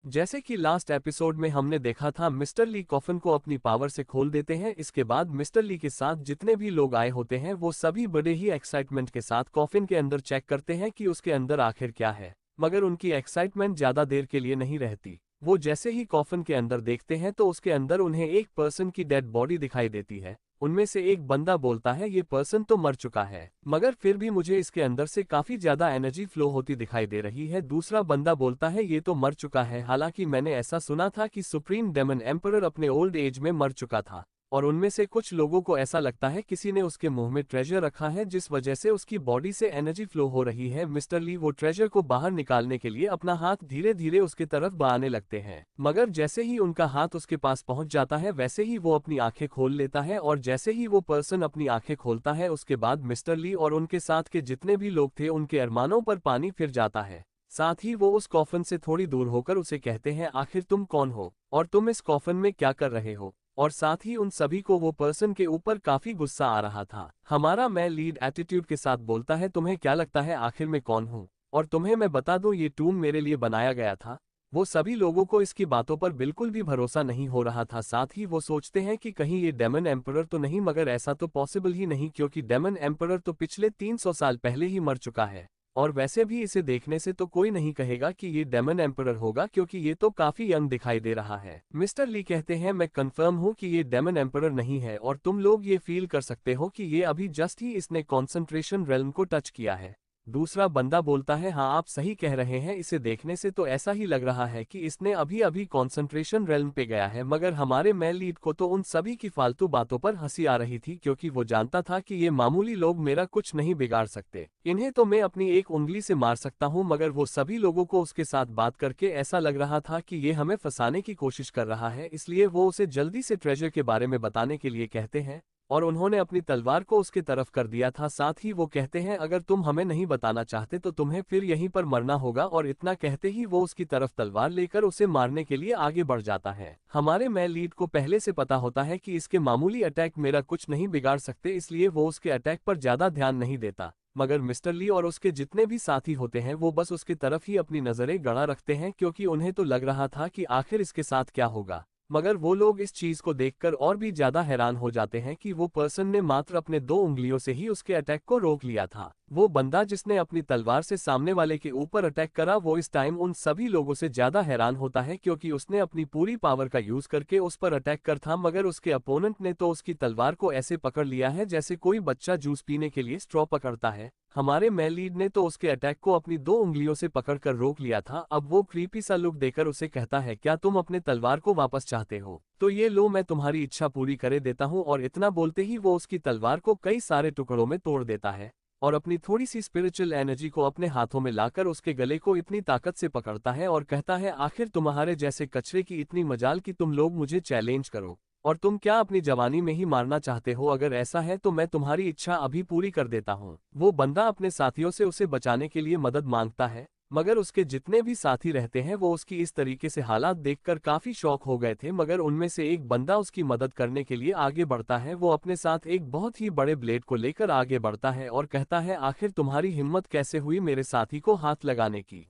जैसे कि last episode में हमने देखा था, मिस्टर ली कॉफिन को अपनी पावर से खोल देते हैं। इसके बाद मिस्टर ली के साथ जितने भी लोग आए होते हैं वो सभी बड़े ही एक्साइटमेंट के साथ कॉफिन के अंदर चेक करते हैं कि उसके अंदर आखिर क्या है। मगर उनकी एक्साइटमेंट ज्यादा देर के लिए नहीं रहती। वो जैसे ही कॉफिन के अंदर देखते हैं तो उसके अंदर उन्हें एक पर्सन की डेड बॉडी दिखाई देती है। उनमें से एक बंदा बोलता है ये पर्सन तो मर चुका है, मगर फिर भी मुझे इसके अंदर से काफी ज्यादा एनर्जी फ्लो होती दिखाई दे रही है। दूसरा बंदा बोलता है ये तो मर चुका है, हालांकि मैंने ऐसा सुना था कि सुप्रीम डेमन एम्परर अपने ओल्ड एज में मर चुका था। और उनमें से कुछ लोगों को ऐसा लगता है किसी ने उसके मुंह में ट्रेजर रखा है जिस वजह से उसकी बॉडी से एनर्जी फ्लो हो रही है। मिस्टर ली वो ट्रेजर को बाहर निकालने के लिए अपना हाथ धीरे धीरे उसके तरफ बढ़ाने लगते हैं, मगर जैसे ही उनका हाथ उसके पास पहुंच जाता है वैसे ही वो अपनी आंखें खोल लेता है। और जैसे ही वो पर्सन अपनी आंखें खोलता है उसके बाद मिस्टर ली और उनके साथ के जितने भी लोग थे उनके अरमानों पर पानी फिर जाता है। साथ ही वो उस कॉफन से थोड़ी दूर होकर उसे कहते हैं आखिर तुम कौन हो और तुम इस कॉफन में क्या कर रहे हो। और साथ ही उन सभी को वो पर्सन के ऊपर काफी गुस्सा आ रहा था। हमारा मैं लीड एटीट्यूड के साथ बोलता है तुम्हें क्या लगता है आखिर मैं कौन हूँ, और तुम्हें मैं बता दूं ये टूम मेरे लिए बनाया गया था। वो सभी लोगों को इसकी बातों पर बिल्कुल भी भरोसा नहीं हो रहा था। साथ ही वो सोचते हैं कि कहीं ये डेमन एम्परर तो नहीं, मगर ऐसा तो पॉसिबल ही नहीं क्योंकि डेमन एम्परर तो पिछले 300 साल पहले ही मर चुका है। और वैसे भी इसे देखने से तो कोई नहीं कहेगा कि ये डेमन एम्परर होगा क्योंकि ये तो काफी यंग दिखाई दे रहा है। मिस्टर ली कहते हैं मैं कंफर्म हूं कि ये डेमन एम्परर नहीं है और तुम लोग ये फील कर सकते हो कि ये अभी जस्ट ही इसने कॉन्सेंट्रेशन रेल्म को टच किया है। दूसरा बंदा बोलता है हाँ आप सही कह रहे हैं, इसे देखने से तो ऐसा ही लग रहा है कि इसने अभी अभी कॉन्सेंट्रेशन रेल्म पे गया है। मगर हमारे मेल लीड को तो उन सभी की फालतू बातों पर हंसी आ रही थी क्योंकि वो जानता था कि ये मामूली लोग मेरा कुछ नहीं बिगाड़ सकते, इन्हें तो मैं अपनी एक उंगली से मार सकता हूँ। मगर वो सभी लोगों को उसके साथ बात करके ऐसा लग रहा था कि ये हमें फंसाने की कोशिश कर रहा है, इसलिए वो उसे जल्दी से ट्रेजर के बारे में बताने के लिए कहते हैं। और उन्होंने अपनी तलवार को उसके तरफ कर दिया था। साथ ही वो कहते हैं अगर तुम हमें नहीं बताना चाहते तो तुम्हें फिर यहीं पर मरना होगा। और इतना कहते ही वो उसकी तरफ तलवार लेकर उसे मारने के लिए आगे बढ़ जाता है। हमारे मेल लीड को पहले से पता होता है कि इसके मामूली अटैक मेरा कुछ नहीं बिगाड़ सकते, इसलिए वो उसके अटैक पर ज्यादा ध्यान नहीं देता। मगर मिस्टर ली और उसके जितने भी साथी होते हैं वो बस उसकी तरफ ही अपनी नजरें गड़ा रखते हैं क्योंकि उन्हें तो लग रहा था कि आखिर इसके साथ क्या होगा। मगर वो लोग इस चीज को देखकर और भी ज्यादा हैरान हो जाते हैं कि वो पर्सन ने मात्र अपने 2 उंगलियों से ही उसके अटैक को रोक लिया था। वो बंदा जिसने अपनी तलवार से सामने वाले के ऊपर अटैक करा वो इस टाइम उन सभी लोगों से ज्यादा हैरान होता है क्योंकि उसने अपनी पूरी पावर का यूज करके उस पर अटैक कर था, मगर उसके अपोनेंट ने तो उसकी तलवार को ऐसे पकड़ लिया है जैसे कोई बच्चा जूस पीने के लिए स्ट्रॉ पकड़ता है। हमारे मेल लीड ने तो उसके अटैक को अपनी 2 उंगलियों से पकड़कर रोक लिया था। अब वो क्रीपी सा लुक देकर उसे कहता है क्या तुम अपने तलवार को वापस चाहते हो, तो ये लो मैं तुम्हारी इच्छा पूरी करे देता हूँ। और इतना बोलते ही वो उसकी तलवार को कई सारे टुकड़ों में तोड़ देता है और अपनी थोड़ी सी स्पिरिचुअल एनर्जी को अपने हाथों में लाकर उसके गले को इतनी ताकत से पकड़ता है और कहता है आखिर तुम्हारे जैसे कचरे की इतनी मजाल कि तुम लोग मुझे चैलेंज करो, और तुम क्या अपनी जवानी में ही मारना चाहते हो? अगर ऐसा है तो मैं तुम्हारी इच्छा अभी पूरी कर देता हूँ। वो बंदा अपने साथियों से उसे बचाने के लिए मदद मांगता है, मगर उसके जितने भी साथी रहते हैं वो उसकी इस तरीके से हालात देखकर काफी शॉक हो गए थे। मगर उनमें से एक बंदा उसकी मदद करने के लिए आगे बढ़ता है। वो अपने साथ एक बहुत ही बड़े ब्लेड को लेकर आगे बढ़ता है और कहता है आखिर तुम्हारी हिम्मत कैसे हुई मेरे साथी को हाथ लगाने की?